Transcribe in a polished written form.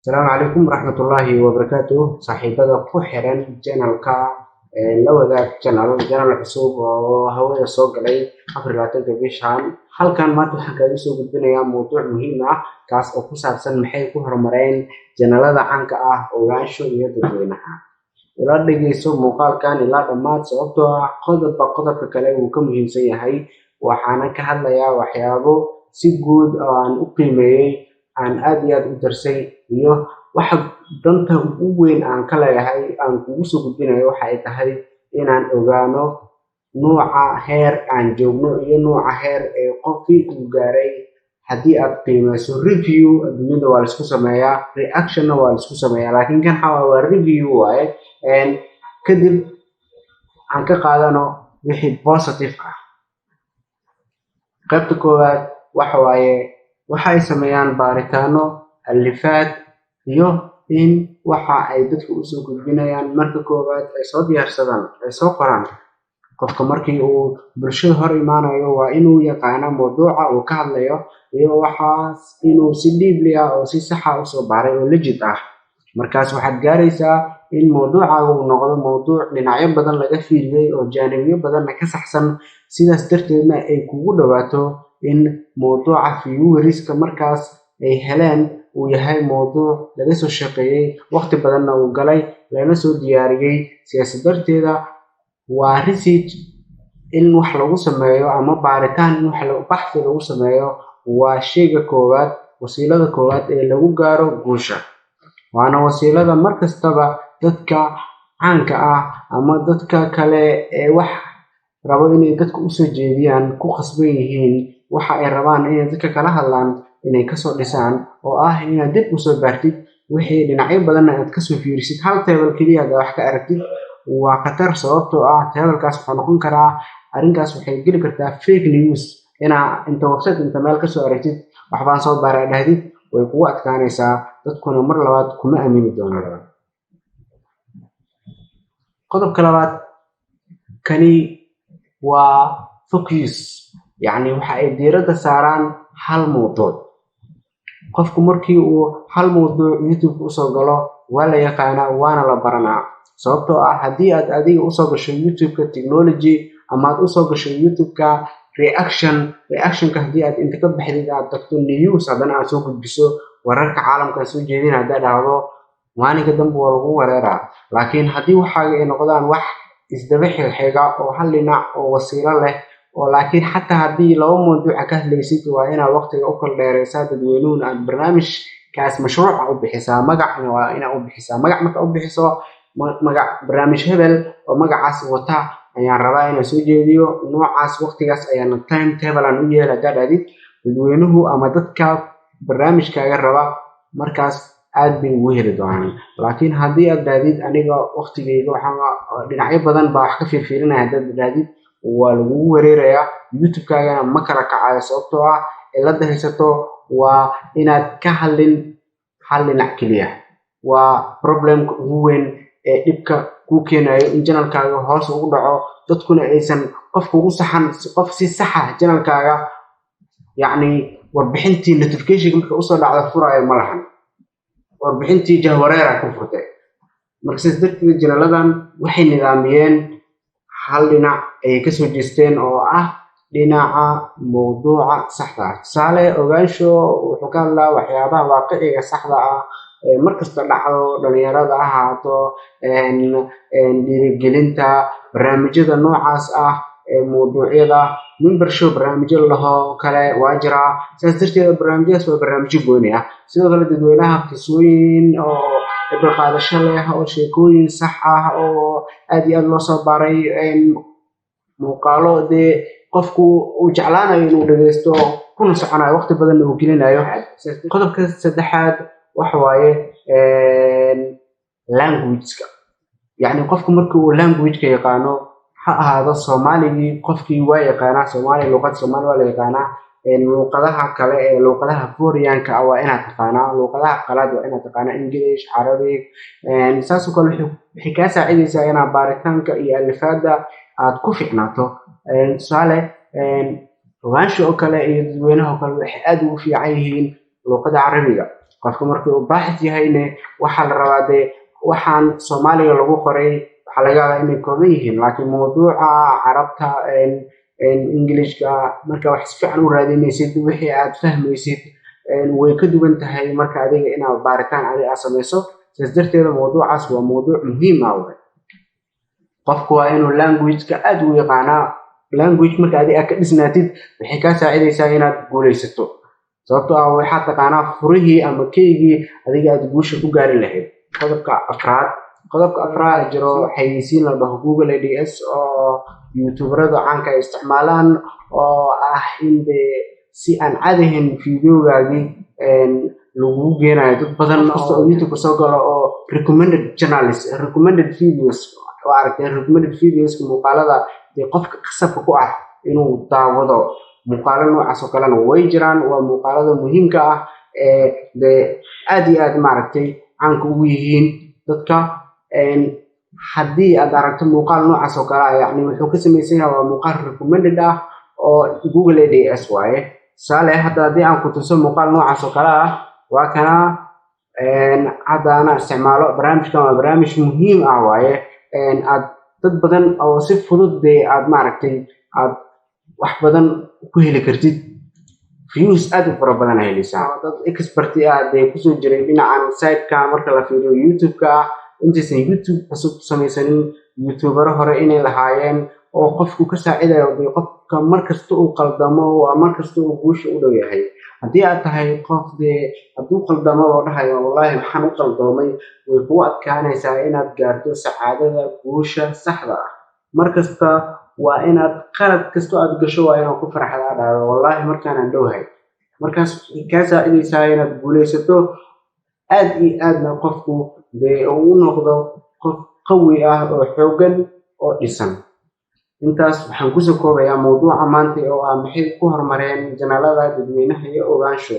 السلام عليكم ورحمة الله وبركاته صاحبada ku xiran channelka la wadaag channel cusub oo hawada soo galay 24 bishan halkan maanta waxaan kaga soo gudbinayaa mowduuc muhiim ah kaas oo ku saabsan maxay ku horumareen channelada caanka ah ogaansho iyo dadweynaha ila dhageyso muuqaalkan ilaa dhamaad sababtoo ah qodobka kale uu ka muhiimsan yahay waxaan ka hadlayaa waxyaabo si guud oo aan u qiimeeyay aan aad iyo aad u darsay iyo waxa danta ugu weyn aan ka leeyahay aan kugu soo gudbinayo waxa ay tahay inaan ogaano nooca heer aan joogno iyo nooca heer ee qofkii uu gaaray haddii aad qiimeyso review adduunyada waa la isku sameeyaa reactionna waa la isku sameeyaa laakiin kan waa review waaye kadib aan ka qaadano wixii positive ah qaybta koowaad waxa waaye waxay sameeyaan baaritaano alifaad iyo in waxa ay dadku u soo gudbinayaan marka koowaad ay soo diyaarsadaan ay soo qoraan qofka markii uu bulshada hor imaanayo waa inuu yaqaano mowduuca uu ka hadlayo iyo waxaas inuu si deeply ah oo si sax ah u soo baaray oo legit ah markaas waxaad gaaraysaa in mowduucaagu uu noqdo mowduuc dhinacyo badan laga fiiriyay oo jaanibyo badan ka saxsan sidaas darteedna ay kugu dhawaato in mowduuca vieweriska markaas ay heleen uu yahay mowduuc laga soo shaqeeyay waqti badanna uu galay lana soo diyaariyay siyaasad darteeda waa research in wax lagu sameeyo ama baaritaan in wax lagu baxsi lagu sameeyo waa shayga koowaad wasiilada koowaad ee lagu gaaro guusha waana wasiilada markastaba dadka caanka ah ama dadka kale ee wax rabo inay dadka u soo jeediyaan ku qasban yihiin waxa ay rabaan inay dadka kala hadlaan inay ka soo dhisaan oo ah inaad dib u soo baartid wixii dhinacyo badan aad ka soo fiirisid hal table kaliya aad wax ka aragtid waa khatar sababtoo ah tablekaas wuxuu noqon karaa arrinkaas waxay geli kartaa fake news inta website inta meel ka soo aragtid waxbaan soo baaray dhahdid way kugu adkaanaysaa dadkuna mar labaad kuma aamini doonaan qodobka labaad kani waa focus يعني waxa ay diiradda saaraan hal mowduuc qofku markii uu hal mowduuc YouTube u soo galo waa la yaqaanaa waana la baranaa sababtoo ah haddii aad adiga u soo gasho YouTube-ka technology ama aad u soo gasho YouTube-ka reactionka haddii aad inta ka baxdid aad tagto news haddana aad soo gudbiso wararka caalamka soo jeedin haddaad dhahdo maalinka dambe waa lagu wareeraa laakiin haddii waxaaga ay noqdaan wax isdaba xiga oo hal dhinac oo wasiilo leh oo laakiin xataa haddii laba mowduuc ka hadlaysid waa inaad waqtiga u kala dheeraysaa dadweynuhuna aad barnaamijkaas mashruuca u bixisaa magacna waa inaad u bixisaa magac marka u bixiso magac barnaamij hebel oo magacaas wata ayaan rabaa inaan soo jeediyo noocaas waqtigaas ayaan timetable aan u yeelaa dadadid dadweynuhu ama dadka barnaamijkaaga raba markaas aad bay ugu heli doonaan laakiin haddii aad daadid aniga waqtigeyga waxaan dhinacyo badan baa wax ka fiirfiirinaya haddaad daadid waa lagu wareerayaa YouTube-kaagana ma kala kacayo sababtoo ah cilada haysato waa inaad ka hadlin hal dhinac keliya waa problemka ugu weyn ee dhibka ku keenayo in channelkaaga hoos ugu dhaco dadkuna aysan qofku u saxan qof si sax ah channelkaaga yacni warbixintii notification marka u soo dhacdo furaayo ma lahan warbixintii jahwareera ku furtay marka sidaas darteed channeladan waxay nidaamiyeen hal dhinac ay ka soo jeesteen oo ah dhinaca mowduuca saxda ah tusaale ogaansho wuxuu ka hadlaa waxyaabaha waaqiciga saxda ah ee markasta dhacdo dhalinyarada ahaato dhiirigelinta barnaamijyada noocaas ah ee mowduucyada membership barnaamijyo laho kale waa jiraa sidaas darteed barnaamijyadaas waa barnaamijyo gooni ah sidoo kale dadweynaha qisooyin oo ibra qaadasho leh oo sheekooyin sax ah oo aad iyo aad loo soo baaray muuqaalo dee qofku uu jeclaanayo inuu dhageysto kuna soconayo waqti badanna uu gelinayo qodobka saddexaad waxa waaye language-ka yacni qofku markii uu language-ka yaqaano ha ahaado soomaaligii qofkii waa yaqaanaa soomaali luqad soomaali waa la yaqaanaa luqadaha kale ee luqadaha foreign-ka waa inaad taqaanaa luqadaha qalaad waa inaad taqaanaa English Arabic saasoo kale waxay kaa saacidaysaa inaad baaritaanka iyo alifaada aad ku fiicnaato tusaale ogaansho oo kale iyo dadweynaha oo kale waxay aad ugu fiican yihiin luqada carabiga qofka markii uu baaxid yahayna waxa la rabaa de waxaan Soomaaliga lagu qoray waxa laga yaabaa inay kooban yihiin laakiin mawduuca carabta Englishka marka wax si fiican u raadinaysid wixii aad fahmaysid way ka duwan tahay marka adiga inaad baaritaan adiga samayso sidaas darteed mawduucaas waa mawduuc muhiim ah qofku waa inuu language-ka aad u yaqaanaa language marka adiga ka dhisnaatid waxay ka saacidaysaa inaad guulaysato sababtoo ah waxaad taqaanaa furihii ama keygii adiga aad guusha ku gaari lahayd qodobka afraad jiro xayeysiin la dhaho Google Ads oo youtuberada caanka ay isticmaalaan oo ah in si aan caadihin videogaagii lagu geenayo dad badan oo YouTube soo galo oo recommended channels recommended videos oo aragtay recommended videos muuqaalada qofka qasabka ku ah inuu daawado muuqaalo noocaas oo kale way jiraan waa muuqaalada muhiimka ah aad iyo aad maaragtay caanka ugu yihiin dadka haddii aad aragto muuqaal noocaas oo kale yani wuxuu ka samaysan yahay waa muuqaal recommended ah oo Google Ads waaye sale haddii aan ku tuso muuqaal noocaas oo kale ah waa kana hadda ana isticmaalo barnaamijkan waa barnaamij muhiim ah waaye aad dad badan oo si fudud aad maaragtay aad wax badan ku heli kartid views aad u fara badan helaysaa dad expert ah ku soo jiray dhinacan site-ka marka la fiiriyo YouTube-ka intaysan YouTube cusub samaysanin YouTuber hore inay lahaayeen oo qofku ka saacidayo qofka markasta uu qaldamo waa markasta uu guusha u dhow yahay haddii aad tahay qof hadduu qaldamo oo dhahayo wallahi maxaan u qaldoomay way kugu adkaanaysaa inaad gaarto sacaadada guusha saxda ah markasta waa inaad qalad kasto aad gasho waa inaad ku farxadaa dhaado wallahi markaan dhowhay markaas ka saacidaysaa inaad guulaysato aad iyo aadna qofku uu noqdo qof qawi ah oo xoogan oo dhisan intaas waxaan ku soo koobayaa mawduuca maanta oo ah maxay ku horumareen janaalada dadweynaha iyo ogaansho